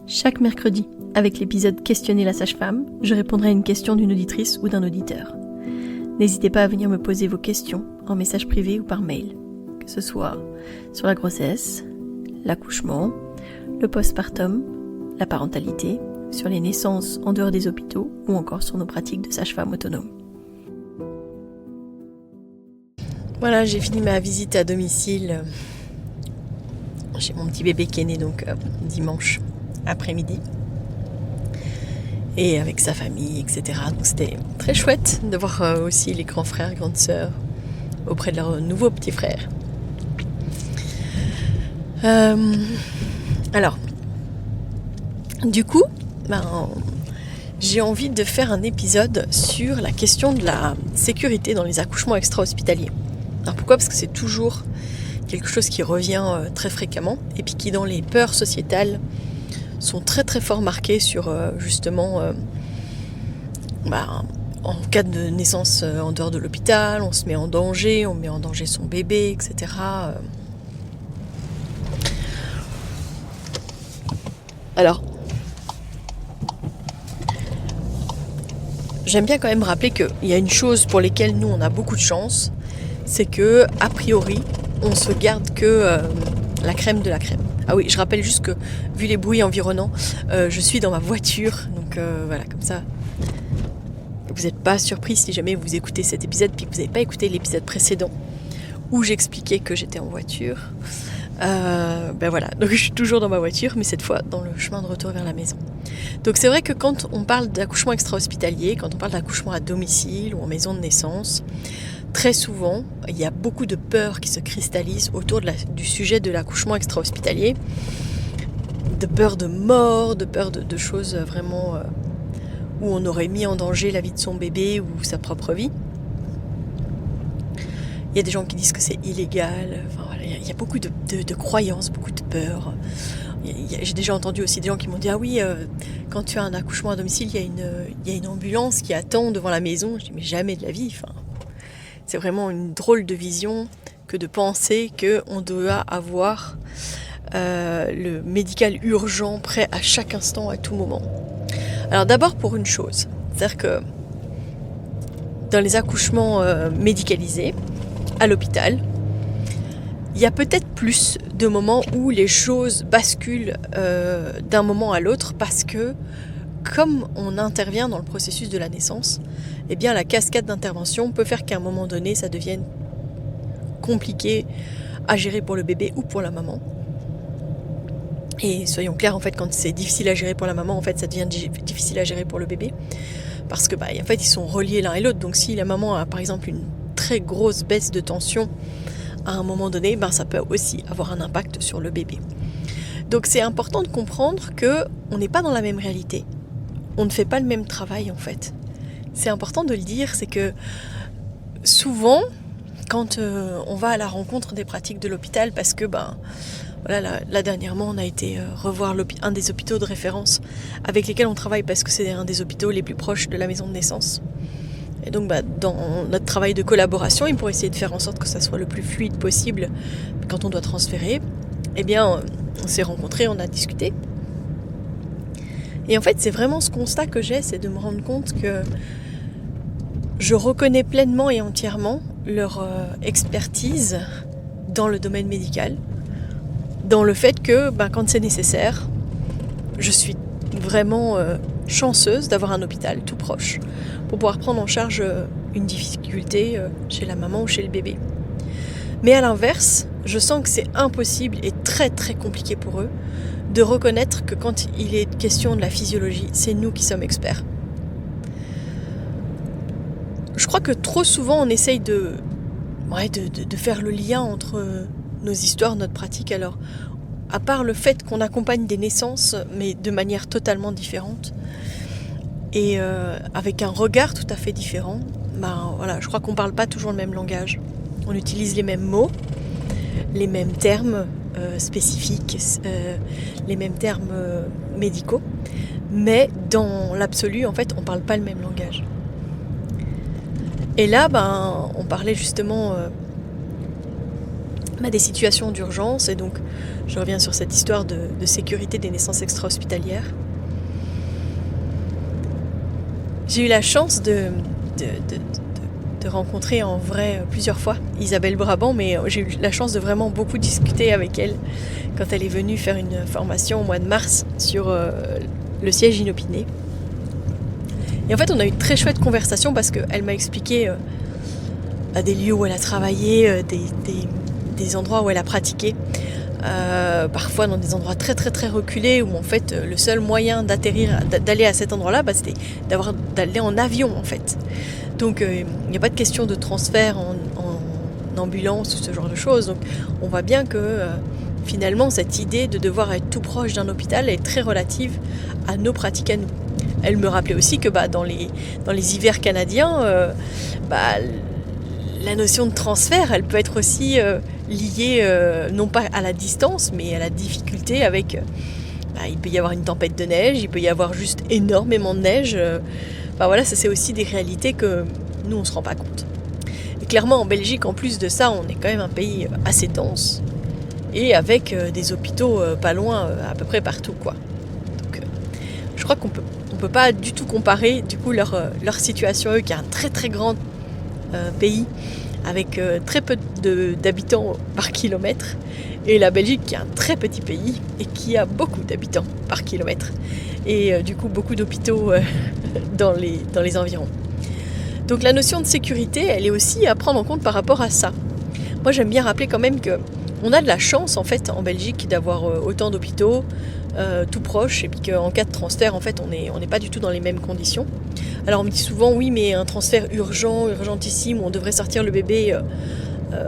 Chaque mercredi, avec l'épisode Questionner la sage-femme, je répondrai à une question d'une auditrice ou d'un auditeur. N'hésitez pas à venir me poser vos questions en message privé ou par mail, que ce soit sur la grossesse, l'accouchement, le postpartum, la parentalité, sur les naissances en dehors des hôpitaux ou encore sur nos pratiques de sage-femme autonome. Voilà, j'ai fini ma visite à domicile. J'ai mon petit bébé qui est né donc dimanche après-midi. Et avec sa famille, etc. Donc c'était très chouette de voir aussi les grands frères, grandes sœurs auprès de leurs nouveaux petits frères. Alors, du coup, j'ai envie de faire un épisode sur la question de la sécurité dans les accouchements extra-hospitaliers. Alors pourquoi ? Parce que c'est toujours quelque chose qui revient très fréquemment et puis qui dans les peurs sociétales sont très très fort marquées sur justement en cas de naissance en dehors de l'hôpital, on se met en danger, on met en danger son bébé, etc. Alors, j'aime bien quand même rappeler qu'il y a une chose pour laquelle nous on a beaucoup de chance, c'est que a priori on se garde que la crème de la crème. Ah oui, je rappelle juste que, vu les bruits environnants, je suis dans ma voiture, donc voilà, comme ça, vous n'êtes pas surpris si jamais vous écoutez cet épisode puis que vous n'avez pas écouté l'épisode précédent où j'expliquais que j'étais en voiture. Voilà, donc je suis toujours dans ma voiture, mais cette fois dans le chemin de retour vers la maison. Donc c'est vrai que quand on parle d'accouchement extra-hospitalier, quand on parle d'accouchement à domicile ou en maison de naissance, très souvent, il y a beaucoup de peurs qui se cristallisent autour du sujet de l'accouchement extra-hospitalier, de peur de mort, de peur de choses vraiment où on aurait mis en danger la vie de son bébé ou sa propre vie. Il y a des gens qui disent que c'est illégal. Enfin, voilà, il y a beaucoup de croyances, beaucoup de peurs. J'ai déjà entendu aussi des gens qui m'ont dit « Ah oui, quand tu as un accouchement à domicile, il y a une ambulance qui attend devant la maison. » Je dis « Mais jamais de la vie. » Enfin, c'est vraiment une drôle de vision que de penser qu'on doit avoir le médical urgent prêt à chaque instant, à tout moment. Alors d'abord pour une chose, c'est-à-dire que dans les accouchements médicalisés, à l'hôpital, il y a peut-être plus de moments où les choses basculent d'un moment à l'autre parce que comme on intervient dans le processus de la naissance, eh bien la cascade d'intervention peut faire qu'à un moment donné, ça devienne compliqué à gérer pour le bébé ou pour la maman. Et soyons clairs, en fait, quand c'est difficile à gérer pour la maman, en fait, ça devient difficile à gérer pour le bébé. Parce que, en fait, ils sont reliés l'un et l'autre. Donc si la maman a, par exemple, une très grosse baisse de tension à un moment donné, ça peut aussi avoir un impact sur le bébé. Donc c'est important de comprendre qu'on n'est pas dans la même réalité. On ne fait pas le même travail en fait. C'est important de le dire, c'est que souvent, quand on va à la rencontre des pratiques de l'hôpital, parce que là dernièrement on a été revoir un des hôpitaux de référence avec lesquels on travaille parce que c'est un des hôpitaux les plus proches de la maison de naissance. Et donc dans notre travail de collaboration, et pour essayer de faire en sorte que ça soit le plus fluide possible quand on doit transférer, eh bien on s'est rencontrés, on a discuté. Et en fait c'est vraiment ce constat que j'ai, c'est de me rendre compte que je reconnais pleinement et entièrement leur expertise dans le domaine médical, dans le fait que quand c'est nécessaire, je suis vraiment chanceuse d'avoir un hôpital tout proche pour pouvoir prendre en charge une difficulté chez la maman ou chez le bébé. Mais à l'inverse, je sens que c'est impossible et très très compliqué pour eux de reconnaître que quand il est question de la physiologie, c'est nous qui sommes experts. Je crois que trop souvent on essaye de faire le lien entre nos histoires, notre pratique. Alors, à part le fait qu'on accompagne des naissances, mais de manière totalement différente, et avec un regard tout à fait différent, je crois qu'on ne parle pas toujours le même langage. On utilise les mêmes mots, les mêmes termes spécifiques, les mêmes termes médicaux, mais dans l'absolu, en fait, on ne parle pas le même langage. Et là, on parlait justement des situations d'urgence, et donc je reviens sur cette histoire de sécurité des naissances extra-hospitalières. J'ai eu la chance de rencontrer en vrai plusieurs fois Isabelle Brabant, mais j'ai eu la chance de vraiment beaucoup discuter avec elle quand elle est venue faire une formation au mois de mars sur le siège inopiné. Et en fait, on a eu une très chouette conversation parce qu'elle m'a expliqué des lieux où elle a travaillé, des endroits où elle a pratiqué, parfois dans des endroits très très très reculés où en fait le seul moyen d'aller à cet endroit-là, c'était d'aller en avion en fait. Donc il n'y a pas de question de transfert en ambulance ou ce genre de choses. Donc on voit bien que finalement cette idée de devoir être tout proche d'un hôpital est très relative à nos pratiques à nous. Elle me rappelait aussi que dans les hivers canadiens, la notion de transfert, elle peut être aussi liée non pas à la distance, mais à la difficulté avec... il peut y avoir une tempête de neige, il peut y avoir juste énormément de neige. Ça c'est aussi des réalités que nous on se rend pas compte. Et clairement en Belgique, en plus de ça, on est quand même un pays assez dense et avec des hôpitaux pas loin à peu près partout quoi. Donc je crois qu'on peut pas du tout comparer du coup leur situation eux qui a un très très grand pays avec très peu d'habitants par kilomètre et la Belgique qui est un très petit pays et qui a beaucoup d'habitants par kilomètre et du coup beaucoup d'hôpitaux dans les environs. Donc la notion de sécurité, elle est aussi à prendre en compte par rapport à ça. Moi j'aime bien rappeler quand même que on a de la chance en fait en Belgique d'avoir autant d'hôpitaux tout proches et puis qu'en cas de transfert en fait on n'est pas du tout dans les mêmes conditions. Alors on me dit souvent oui mais un transfert urgentissime où on devrait sortir le bébé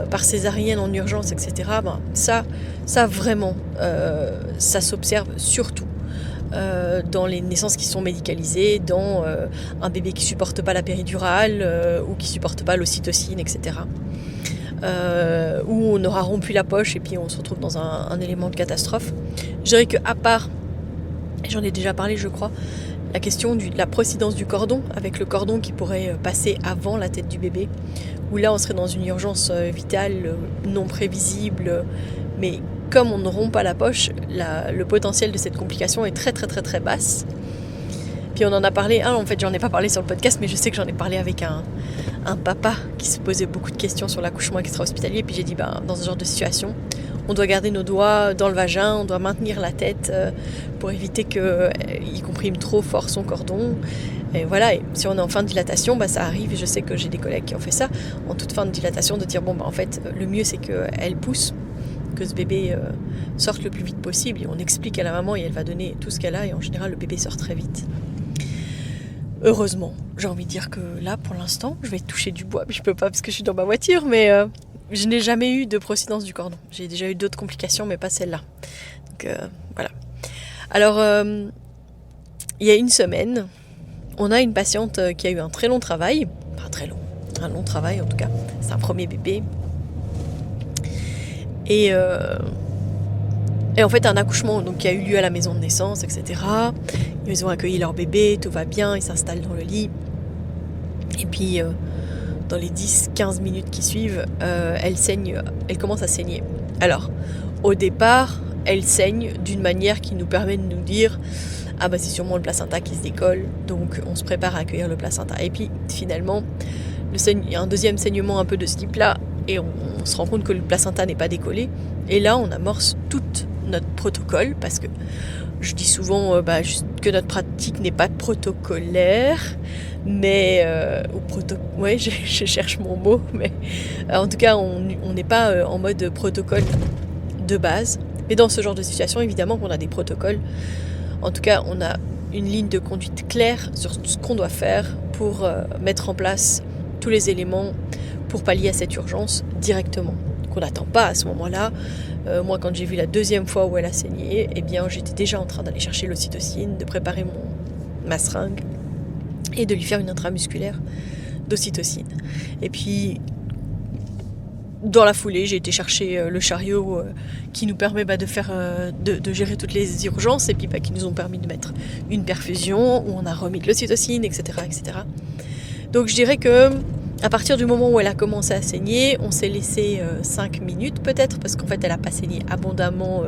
par césarienne en urgence etc. Ça vraiment ça s'observe surtout dans les naissances qui sont médicalisées, dans un bébé qui supporte pas la péridurale ou qui supporte pas l'ocytocine etc. Où on aura rompu la poche et puis on se retrouve dans un élément de catastrophe. Je dirais qu'à part, j'en ai déjà parlé je crois, la question de la procidence du cordon, avec le cordon qui pourrait passer avant la tête du bébé, où là on serait dans une urgence vitale, non prévisible, mais comme on ne rompt pas la poche, le potentiel de cette complication est très très très très basse. Puis on en a parlé, en fait j'en ai pas parlé sur le podcast, mais je sais que j'en ai parlé avec un papa qui se posait beaucoup de questions sur l'accouchement extra-hospitalier, puis j'ai dit dans ce genre de situation, on doit garder nos doigts dans le vagin, on doit maintenir la tête pour éviter qu'il comprime trop fort son cordon. Et voilà, et si on est en fin de dilatation, ça arrive, et je sais que j'ai des collègues qui ont fait ça, en toute fin de dilatation, de dire en fait le mieux c'est qu'elle pousse, que ce bébé sorte le plus vite possible, et on explique à la maman et elle va donner tout ce qu'elle a, et en général le bébé sort très vite. Heureusement, j'ai envie de dire que là pour l'instant, je vais toucher du bois, mais je peux pas parce que je suis dans ma voiture, mais je n'ai jamais eu de procidence du cordon. J'ai déjà eu d'autres complications, mais pas celle-là. Donc voilà. Alors, il y a une semaine, on a une patiente qui a eu un très long travail. Enfin, très long. Un long travail, en tout cas. C'est un premier bébé. Et en fait, un accouchement qui a eu lieu à la maison de naissance, etc. Ils ont accueilli leur bébé, tout va bien, ils s'installent dans le lit. Et puis... dans les 10-15 minutes qui suivent, elle commence à saigner. Alors, au départ, elle saigne d'une manière qui nous permet de nous dire « Ah c'est sûrement le placenta qui se décolle, donc on se prépare à accueillir le placenta. » Et puis, finalement, il y a un deuxième saignement un peu de ce type-là, et on se rend compte que le placenta n'est pas décollé. Et là, on amorce tout notre protocole, parce que je dis souvent que notre pratique n'est pas protocolaire, mais je cherche mon mot, mais en tout cas on n'est pas en mode protocole de base, mais dans ce genre de situation évidemment qu'on a des protocoles. En tout cas on a une ligne de conduite claire sur ce qu'on doit faire pour mettre en place tous les éléments pour pallier à cette urgence directement, qu'on n'attend pas à ce moment-là. Moi quand j'ai vu la deuxième fois où elle a saigné, j'étais déjà en train d'aller chercher l'ocytocine, de préparer ma seringue et de lui faire une intramusculaire d'ocytocine. Et puis, dans la foulée, j'ai été chercher le chariot qui nous permet de gérer toutes les urgences et puis qui nous ont permis de mettre une perfusion où on a remis de l'ocytocine, etc., etc. Donc je dirais que À partir du moment où elle a commencé à saigner, on s'est laissé 5 minutes peut-être, parce qu'en fait elle n'a pas saigné abondamment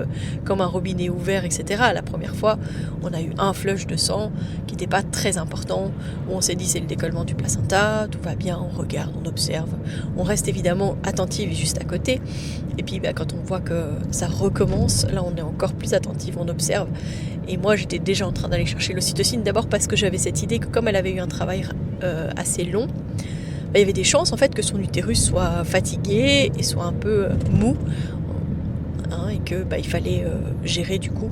comme un robinet ouvert, etc. La première fois, on a eu un flush de sang qui n'était pas très important, où on s'est dit c'est le décollement du placenta, tout va bien, on regarde, on observe, on reste évidemment attentive juste à côté, et puis quand on voit que ça recommence, là on est encore plus attentive, on observe, et moi j'étais déjà en train d'aller chercher l'ocytocine, d'abord parce que j'avais cette idée que comme elle avait eu un travail assez long, il y avait des chances en fait que son utérus soit fatigué et soit un peu mou, et que il fallait gérer du coup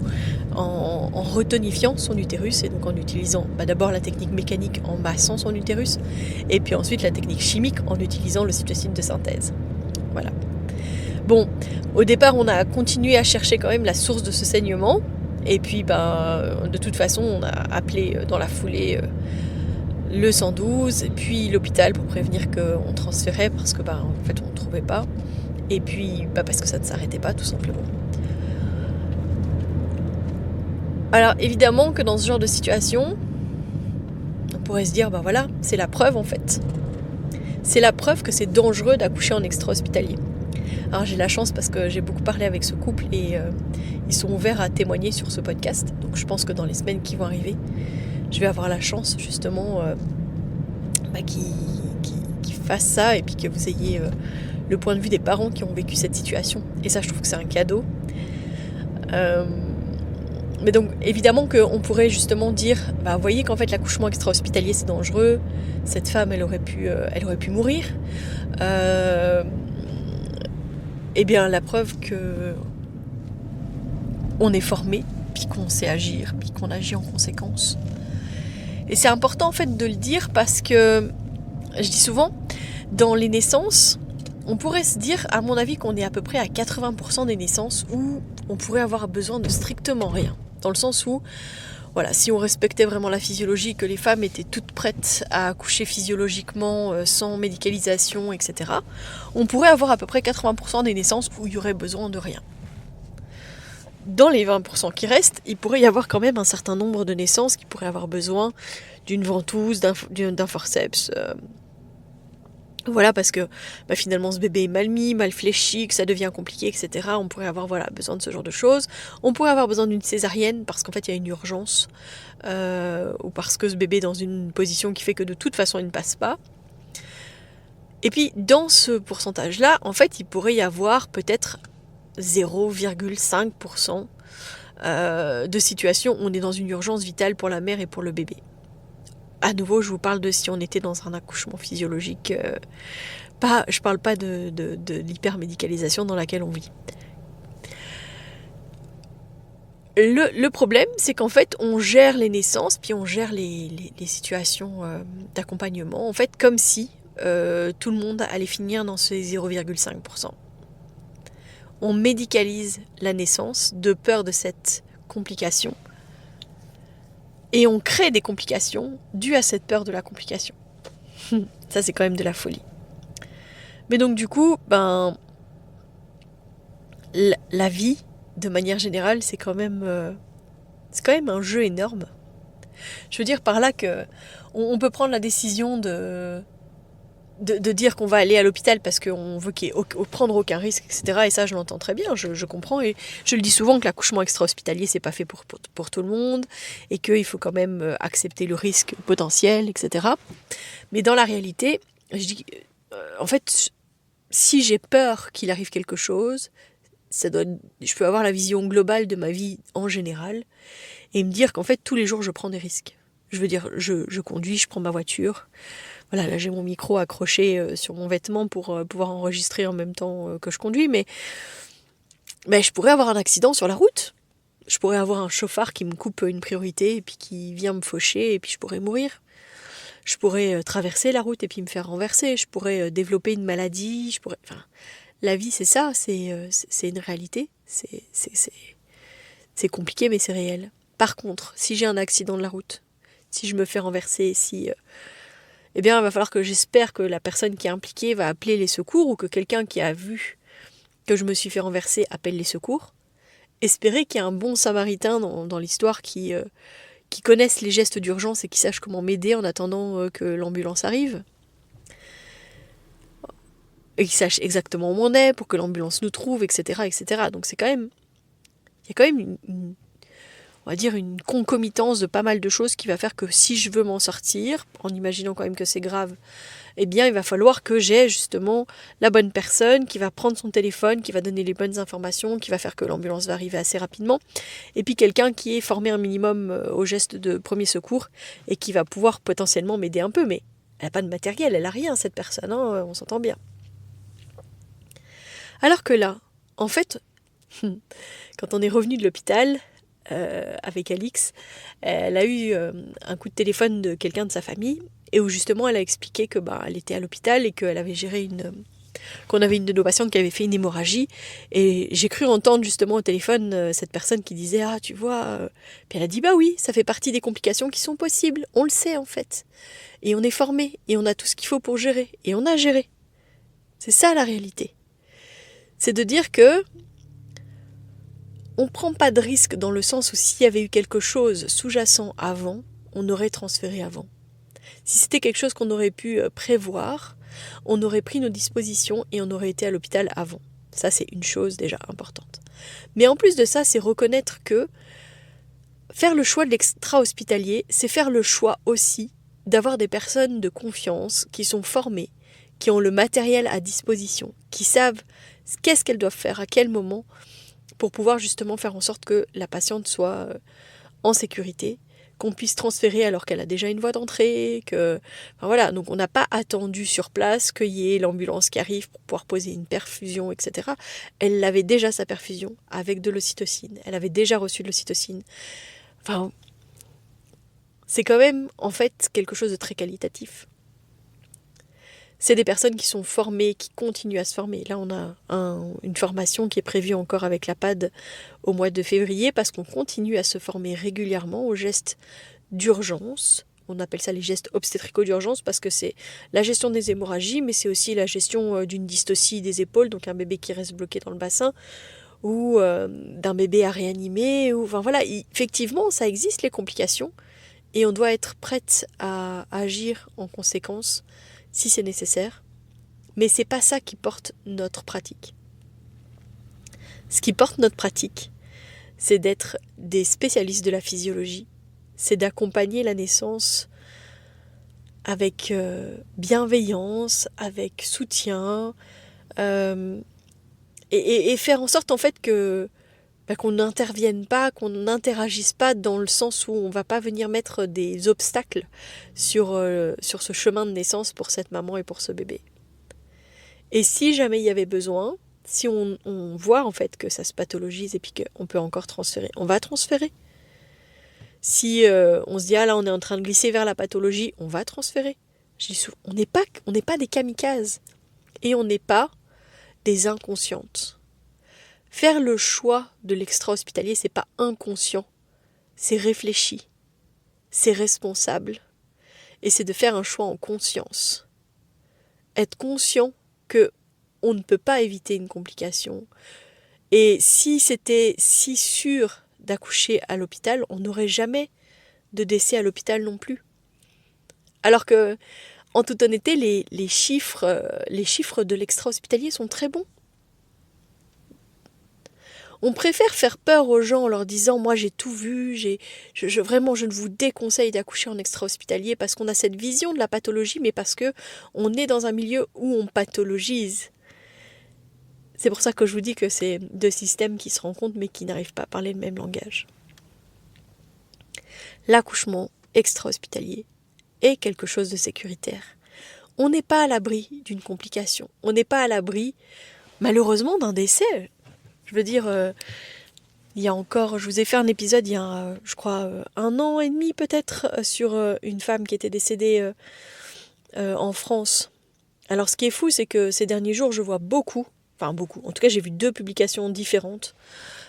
en retonifiant son utérus, et donc en utilisant d'abord la technique mécanique en massant son utérus, et puis ensuite la technique chimique en utilisant l'ocytocine de synthèse. Voilà. Bon, au départ on a continué à chercher quand même la source de ce saignement, et puis de toute façon on a appelé dans la foulée le 112, et puis l'hôpital pour prévenir qu'on transférait parce que en fait on ne trouvait pas, et puis parce que ça ne s'arrêtait pas tout simplement. Alors évidemment que dans ce genre de situation, on pourrait se dire voilà, c'est la preuve en fait. C'est la preuve que c'est dangereux d'accoucher en extra-hospitalier. Alors j'ai la chance parce que j'ai beaucoup parlé avec ce couple et ils sont ouverts à témoigner sur ce podcast, donc je pense que dans les semaines qui vont arriver, je vais avoir la chance justement qu'ils fassent ça, et puis que vous ayez le point de vue des parents qui ont vécu cette situation. Et ça, je trouve que c'est un cadeau. Mais donc, évidemment qu'on pourrait justement dire, vous voyez qu'en fait l'accouchement extra-hospitalier c'est dangereux, cette femme elle aurait pu mourir. Eh bien, la preuve que on est formé, puis qu'on sait agir, puis qu'on agit en conséquence. Et c'est important en fait de le dire parce que, je dis souvent, dans les naissances, on pourrait se dire, à mon avis, qu'on est à peu près à 80% des naissances où on pourrait avoir besoin de strictement rien. Dans le sens où, si on respectait vraiment la physiologie, que les femmes étaient toutes prêtes à accoucher physiologiquement, sans médicalisation, etc., on pourrait avoir à peu près 80% des naissances où il y aurait besoin de rien. Dans les 20% qui restent, il pourrait y avoir quand même un certain nombre de naissances qui pourraient avoir besoin d'une ventouse, d'un forceps. Parce que finalement ce bébé est mal mis, mal fléchi, que ça devient compliqué, etc. On pourrait avoir besoin de ce genre de choses. On pourrait avoir besoin d'une césarienne parce qu'en fait il y a une urgence, ou parce que ce bébé est dans une position qui fait que de toute façon il ne passe pas. Et puis dans ce pourcentage-là, en fait il pourrait y avoir peut-être 0,5% de situations où on est dans une urgence vitale pour la mère et pour le bébé. À nouveau, je vous parle de si on était dans un accouchement physiologique. Je parle pas de l'hypermédicalisation dans laquelle on vit. Le problème, c'est qu'en fait, on gère les naissances, puis on gère les situations d'accompagnement, en fait, comme si tout le monde allait finir dans ces 0,5%. On médicalise la naissance de peur de cette complication. Et on crée des complications dues à cette peur de la complication. Ça, c'est quand même de la folie. Mais donc, du coup, la vie, de manière générale, c'est quand même un jeu énorme. Je veux dire par là que on peut prendre la décision de dire qu'on va aller à l'hôpital parce qu'on veut prendre aucun risque, etc. Et ça, je l'entends très bien, je comprends. Et je le dis souvent que l'accouchement extra-hospitalier, c'est pas fait pour tout le monde, et qu'il faut quand même accepter le risque potentiel, etc. Mais dans la réalité, je dis, en fait, si j'ai peur qu'il arrive quelque chose, je peux avoir la vision globale de ma vie en général, et me dire qu'en fait, tous les jours, je prends des risques. Je veux dire, je conduis, je prends ma voiture. Voilà, là j'ai mon micro accroché sur mon vêtement pour pouvoir enregistrer en même temps que je conduis, mais je pourrais avoir un accident sur la route. Je pourrais avoir un chauffard qui me coupe une priorité et puis qui vient me faucher et puis je pourrais mourir. Je pourrais traverser la route et puis me faire renverser. Je pourrais développer une maladie. La vie c'est ça, c'est une réalité. C'est compliqué mais c'est réel. Par contre, si j'ai un accident de la route, si je me fais renverser, il va falloir que j'espère que la personne qui est impliquée va appeler les secours, ou que quelqu'un qui a vu que je me suis fait renverser appelle les secours. Espérer qu'il y ait un bon samaritain dans l'histoire qui connaisse les gestes d'urgence et qui sache comment m'aider en attendant que l'ambulance arrive. et qu'ils sachent exactement où on est pour que l'ambulance nous trouve, etc., etc. Donc il y a quand même on va dire une concomitance de pas mal de choses qui va faire que si je veux m'en sortir, en imaginant quand même que c'est grave, eh bien il va falloir que j'ai justement la bonne personne qui va prendre son téléphone, qui va donner les bonnes informations, qui va faire que l'ambulance va arriver assez rapidement, et puis quelqu'un qui est formé un minimum au geste de premier secours et qui va pouvoir potentiellement m'aider un peu, mais elle n'a pas de matériel, elle n'a rien cette personne, hein, on s'entend bien. Alors que là, en fait, quand on est revenu de l'hôpital, avec Alix, elle a eu un coup de téléphone de quelqu'un de sa famille et où justement elle a expliqué que elle était à l'hôpital et qu'elle avait géré qu'on avait une de nos patientes qui avait fait une hémorragie, et j'ai cru entendre justement au téléphone cette personne qui disait tu vois, puis elle a dit oui, ça fait partie des complications qui sont possibles, on le sait en fait, et on est formé et on a tout ce qu'il faut pour gérer, et on a géré. C'est ça la réalité, c'est de dire que on ne prend pas de risque dans le sens où s'il y avait eu quelque chose sous-jacent avant, on aurait transféré avant. Si c'était quelque chose qu'on aurait pu prévoir, on aurait pris nos dispositions et on aurait été à l'hôpital avant. Ça, c'est une chose déjà importante. Mais en plus de ça, c'est reconnaître que faire le choix de l'extra-hospitalier, c'est faire le choix aussi d'avoir des personnes de confiance qui sont formées, qui ont le matériel à disposition, qui savent qu'est-ce qu'elles doivent faire, à quel moment, pour pouvoir justement faire en sorte que la patiente soit en sécurité, qu'on puisse transférer alors qu'elle a déjà une voie d'entrée, voilà, donc on n'a pas attendu sur place qu'il y ait l'ambulance qui arrive pour pouvoir poser une perfusion, etc. Elle avait déjà sa perfusion avec de l'ocytocine, elle avait déjà reçu de l'ocytocine. Enfin, c'est quand même en fait quelque chose de très qualitatif. C'est des personnes qui sont formées, qui continuent à se former. Là, on a une formation qui est prévue encore avec la PAD au mois de février parce qu'on continue à se former régulièrement aux gestes d'urgence. On appelle ça les gestes obstétricaux d'urgence parce que c'est la gestion des hémorragies, mais c'est aussi la gestion d'une dystocie des épaules, donc un bébé qui reste bloqué dans le bassin, ou d'un bébé à réanimer. Enfin voilà, effectivement, ça existe les complications et on doit être prête à agir en conséquence si c'est nécessaire, mais c'est pas ça qui porte notre pratique. Ce qui porte notre pratique, c'est d'être des spécialistes de la physiologie, c'est d'accompagner la naissance avec bienveillance, avec soutien, et faire en sorte en fait que qu'on n'intervienne pas, qu'on n'interagisse pas dans le sens où on va pas venir mettre des obstacles sur ce chemin de naissance pour cette maman et pour ce bébé. Et si jamais il y avait besoin, si on voit en fait que ça se pathologise et puis qu'on peut encore transférer, on va transférer. Si on se dit là on est en train de glisser vers la pathologie, on va transférer. Je dis souvent, on n'est pas des kamikazes et on n'est pas des inconscientes. Faire le choix de l'extra-hospitalier, c'est pas inconscient, c'est réfléchi, c'est responsable, et c'est de faire un choix en conscience. Être conscient que on ne peut pas éviter une complication. Et si c'était si sûr d'accoucher à l'hôpital, on n'aurait jamais de décès à l'hôpital non plus. Alors que, en toute honnêteté, les chiffres de l'extra-hospitalier sont très bons. On préfère faire peur aux gens en leur disant « moi j'ai tout vu, vraiment je ne vous déconseille d'accoucher en extra-hospitalier » parce qu'on a cette vision de la pathologie, mais parce que on est dans un milieu où on pathologise. C'est pour ça que je vous dis que c'est deux systèmes qui se rencontrent mais qui n'arrivent pas à parler le même langage. L'accouchement extra-hospitalier est quelque chose de sécuritaire. On n'est pas à l'abri d'une complication, on n'est pas à l'abri malheureusement d'un décès. Je veux dire, il y a encore, je vous ai fait un épisode il y a, je crois, 1 an et demi peut-être, sur une femme qui était décédée en France. Alors ce qui est fou, c'est que ces derniers jours, je vois beaucoup, en tout cas j'ai vu 2 publications différentes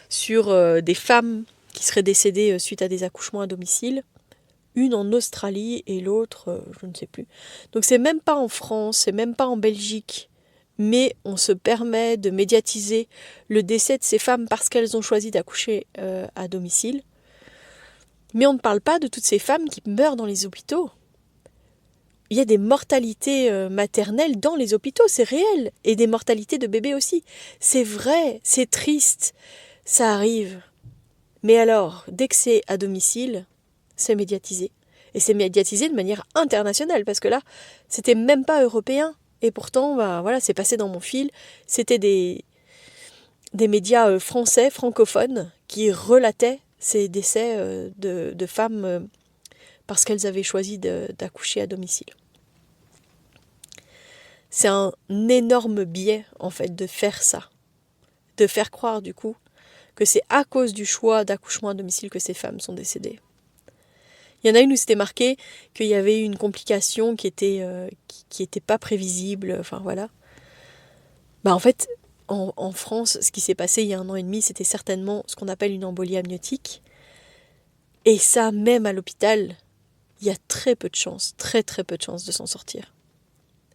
sur des femmes qui seraient décédées suite à des accouchements à domicile. Une en Australie et l'autre, je ne sais plus. Donc c'est même pas en France, c'est même pas en Belgique. Mais on se permet de médiatiser le décès de ces femmes parce qu'elles ont choisi d'accoucher à domicile. Mais on ne parle pas de toutes ces femmes qui meurent dans les hôpitaux. il y a des mortalités maternelles dans les hôpitaux, c'est réel. Et des mortalités de bébés aussi. C'est vrai, c'est triste, ça arrive. Mais alors, dès que c'est à domicile, c'est médiatisé. Et c'est médiatisé de manière internationale, parce que là, c'était même pas européen. Et pourtant, voilà, c'est passé dans mon fil. C'était des médias français, francophones, qui relataient ces décès de femmes parce qu'elles avaient choisi d'accoucher à domicile. C'est un énorme biais, en fait, de faire ça. De faire croire, du coup, que c'est à cause du choix d'accouchement à domicile que ces femmes sont décédées. Il y en a une où c'était marqué qu'il y avait une complication qui était pas prévisible, enfin voilà. En fait, en France, ce qui s'est passé il y a 1 an et demi, c'était certainement ce qu'on appelle une embolie amniotique. Et ça, même à l'hôpital, il y a très peu de chances, très très peu de chances de s'en sortir.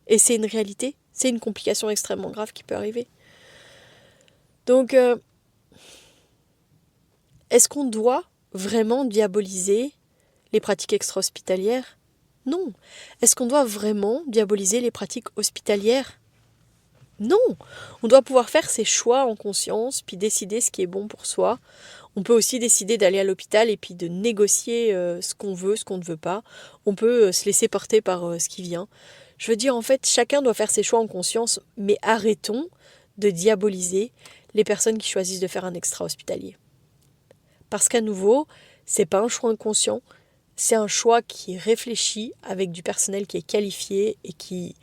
Et c'est une réalité, c'est une complication extrêmement grave qui peut arriver. Donc, est-ce qu'on doit vraiment diaboliser les pratiques extra-hospitalières ? Non. Est-ce qu'on doit vraiment diaboliser les pratiques hospitalières ? Non. On doit pouvoir faire ses choix en conscience, puis décider ce qui est bon pour soi. On peut aussi décider d'aller à l'hôpital et puis de négocier ce qu'on veut, ce qu'on ne veut pas. On peut se laisser porter par ce qui vient. Je veux dire, en fait, chacun doit faire ses choix en conscience, mais arrêtons de diaboliser les personnes qui choisissent de faire un extra-hospitalier. Parce qu'à nouveau, c'est pas un choix inconscient, c'est un choix qui est réfléchi avec du personnel qui est qualifié et qui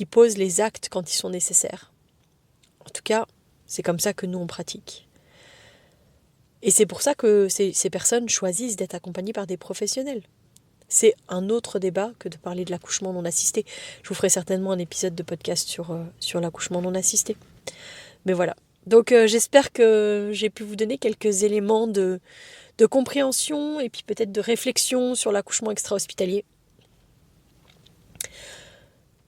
pose les actes quand ils sont nécessaires. En tout cas, c'est comme ça que nous on pratique. Et c'est pour ça que ces personnes choisissent d'être accompagnées par des professionnels. C'est un autre débat que de parler de l'accouchement non assisté. Je vous ferai certainement un épisode de podcast sur l'accouchement non assisté. Mais voilà. Donc j'espère que j'ai pu vous donner quelques éléments de compréhension et puis peut-être de réflexion sur l'accouchement extra-hospitalier.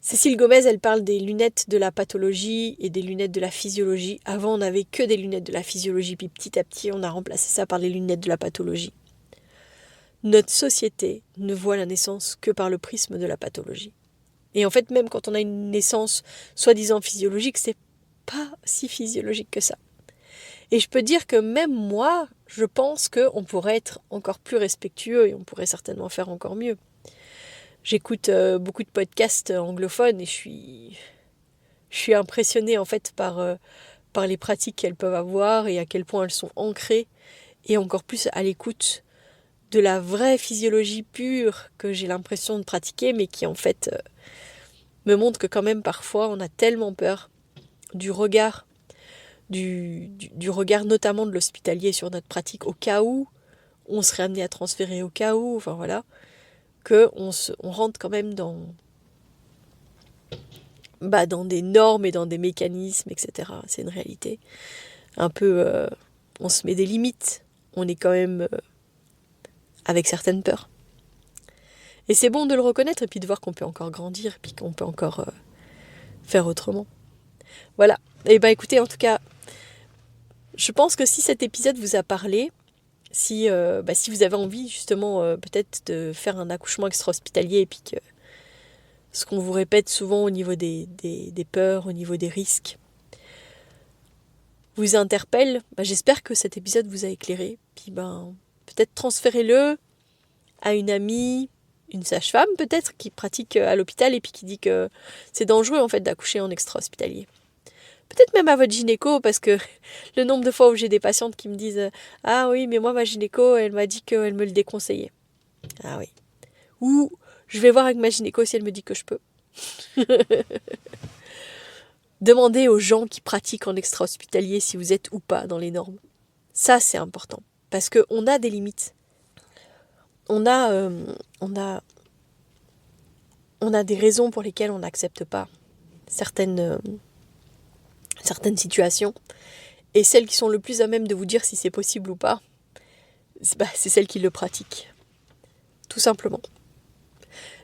Cécile Gomez, elle parle des lunettes de la pathologie et des lunettes de la physiologie. Avant, on n'avait que des lunettes de la physiologie, puis petit à petit, on a remplacé ça par les lunettes de la pathologie. Notre société ne voit la naissance que par le prisme de la pathologie. Et en fait, même quand on a une naissance soi-disant physiologique, c'est pas si physiologique que ça. Et je peux dire que même moi, je pense qu'on pourrait être encore plus respectueux et on pourrait certainement faire encore mieux. J'écoute beaucoup de podcasts anglophones et je suis impressionnée en fait par les pratiques qu'elles peuvent avoir et à quel point elles sont ancrées et encore plus à l'écoute de la vraie physiologie pure que j'ai l'impression de pratiquer mais qui en fait me montre que quand même parfois on a tellement peur du regard du regard notamment de l'hospitalier sur notre pratique au cas où on serait amené à transférer au cas où, enfin voilà, qu'on rentre quand même dans des normes et dans des mécanismes, etc. C'est une réalité. Un peu, on se met des limites. On est quand même avec certaines peurs. Et c'est bon de le reconnaître et puis de voir qu'on peut encore grandir et puis qu'on peut encore faire autrement. Voilà. Et écoutez, en tout cas, je pense que si cet épisode vous a parlé, si vous avez envie justement peut-être de faire un accouchement extra-hospitalier et puis que ce qu'on vous répète souvent au niveau des peurs, au niveau des risques, vous interpelle, j'espère que cet épisode vous a éclairé. Puis peut-être transférez-le à une amie, une sage-femme peut-être, qui pratique à l'hôpital et puis qui dit que c'est dangereux en fait d'accoucher en extra-hospitalier. Peut-être même à votre gynéco, parce que le nombre de fois où j'ai des patientes qui me disent « Ah oui, mais moi ma gynéco, elle m'a dit qu'elle me le déconseillait. » Ah oui. Ou je vais voir avec ma gynéco si elle me dit que je peux. Demandez aux gens qui pratiquent en extra-hospitalier si vous êtes ou pas dans les normes. Ça, c'est important. Parce qu'on a des limites. On a des raisons pour lesquelles on n'accepte pas certaines situations. Et celles qui sont le plus à même de vous dire si c'est possible ou pas, c'est celles qui le pratiquent. Tout simplement.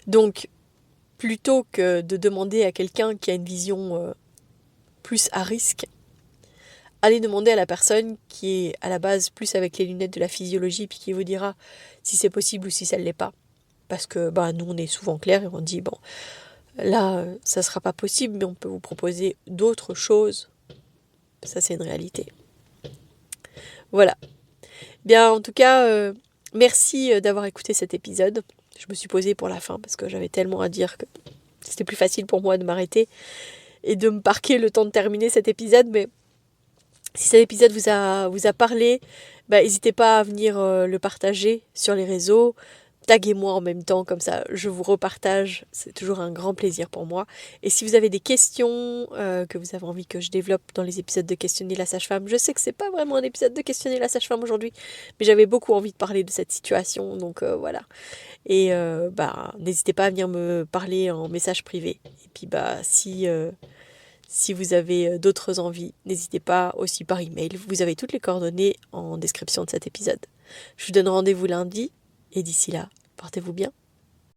Donc, plutôt que de demander à quelqu'un qui a une vision plus à risque, allez demander à la personne qui est à la base plus avec les lunettes de la physiologie puis qui vous dira si c'est possible ou si ça ne l'est pas. parce que nous on est souvent clairs et on dit bon là ça sera pas possible mais on peut vous proposer d'autres choses. Ça c'est une réalité. Voilà. Bien en tout cas merci d'avoir écouté cet épisode. Je me suis posée pour la fin parce que j'avais tellement à dire que c'était plus facile pour moi de m'arrêter et de me parquer le temps de terminer cet épisode. Mais si cet épisode vous a parlé, n'hésitez pas à venir le partager sur les réseaux. Taguez-moi en même temps, comme ça je vous repartage. C'est toujours un grand plaisir pour moi. Et si vous avez des questions que vous avez envie que je développe dans les épisodes de Questionner la sage-femme, je sais que c'est pas vraiment un épisode de Questionner la sage-femme aujourd'hui, mais j'avais beaucoup envie de parler de cette situation, donc voilà. Et n'hésitez pas à venir me parler en message privé. Et puis si vous avez d'autres envies, n'hésitez pas aussi par email. Vous avez toutes les coordonnées en description de cet épisode. Je vous donne rendez-vous lundi. Et d'ici là, portez-vous bien.